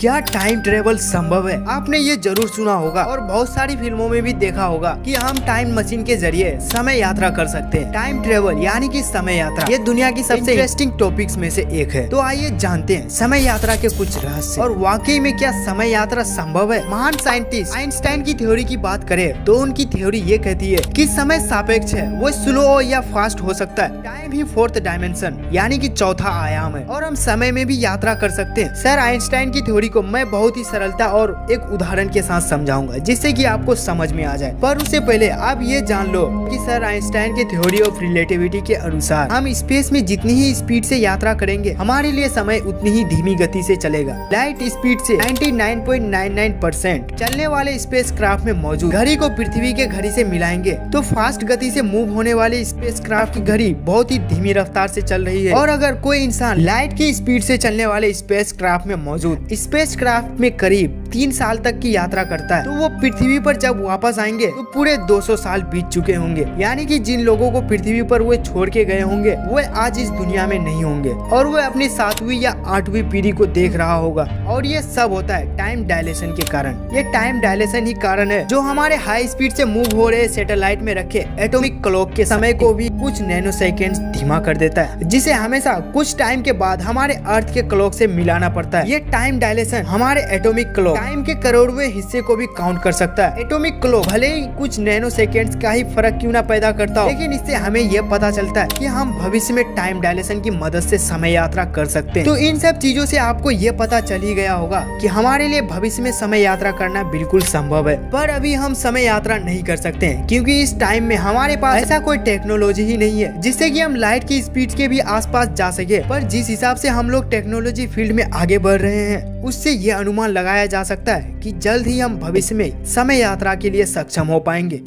क्या time travel संभव है? आपने ये जरूर सुना होगा और बहुत सारी फिल्मों में भी देखा होगा कि हम टाइम मशीन के जरिए समय यात्रा कर सकते हैं। टाइम ट्रेवल यानी कि समय यात्रा ये दुनिया की सबसे इंटरेस्टिंग टॉपिक्स में से एक है। तो आइए जानते हैं समय यात्रा के कुछ रहस्य और वाकई में क्या समय यात्रा संभव है। महान साइंटिस्ट आइंस्टाइन की थ्योरी की बात करें तो उनकी थ्योरी ये कहती है कि समय सापेक्ष है, वो स्लो या फास्ट हो सकता है। टाइम ही फोर्थ डायमेंशन यानी कि चौथा आयाम है और हम समय में भी यात्रा कर सकते हैं। सर आइंस्टाइन की थ्योरी को मैं बहुत ही सरलता और एक उदाहरण के साथ समझाऊंगा जिससे कि आपको समझ में आ जाए। पर उससे पहले आप ये जान लो कि सर आइंस्टाइन के थ्योरी ऑफ रिलेटिविटी के अनुसार हम स्पेस में जितनी ही स्पीड से यात्रा करेंगे हमारे लिए समय उतनी ही धीमी गति से चलेगा। लाइट स्पीड से 99.99% चलने वाले स्पेस क्राफ्ट में मौजूद घड़ी को पृथ्वी के घड़ी से मिलाएंगे तो फास्ट गति से मूव होने वाले स्पेस क्राफ्ट की घड़ी बहुत ही धीमी रफ्तार से चल रही है। और अगर कोई इंसान लाइट की स्पीड से चलने वाले स्पेस क्राफ्ट में मौजूद स्पेस क्राफ्ट में करीब 3 साल तक की यात्रा करता है तो वो पृथ्वी पर जब वापस आएंगे तो पूरे 200 साल बीत चुके होंगे। यानी कि जिन लोगों को पृथ्वी पर वो छोड़ के गए होंगे वो आज इस दुनिया में नहीं होंगे और वो अपनी 7वीं या 8वीं पीढ़ी को देख रहा होगा। और ये सब होता है टाइम डायलेशन के कारण। ये टाइम डायलेशन ही कारण है जो हमारे हाई स्पीड से मूव हो रहे सैटेलाइट में रखे एटॉमिक क्लॉक के समय को भी कुछ नैनो सेकेंड्स धीमा कर देता है, जिसे हमेशा कुछ टाइम के बाद हमारे अर्थ के क्लॉक से मिलाना पड़ता है। ये टाइम डायलेशन हमारे एटॉमिक क्लॉक टाइम के करोड़वें हिस्से को भी काउंट कर सकता है। एटॉमिक क्लॉक भले ही कुछ नैनो सेकेंड्स का ही फर्क क्यों ना पैदा करता हो, लेकिन इससे हमें यह पता चलता है कि हम भविष्य में टाइम डायलेशन की मदद से समय यात्रा कर सकते हैं। तो इन सब चीजों से आपको ये पता चल ही गया होगा कि हमारे लिए भविष्य में समय यात्रा करना बिल्कुल संभव है। पर अभी हम समय यात्रा नहीं कर सकते हैं क्योंकि इस टाइम में हमारे पास ऐसा कोई टेक्नोलॉजी ही नहीं है जिससे कि हम लाइट की स्पीड के भी आसपास जा सके। पर जिस हिसाब से हम लोग टेक्नोलॉजी फील्ड में आगे बढ़ रहे हैं उससे ये अनुमान लगाया जा सकता है कि जल्द ही हम भविष्य में समय यात्रा के लिए सक्षम हो पाएंगे।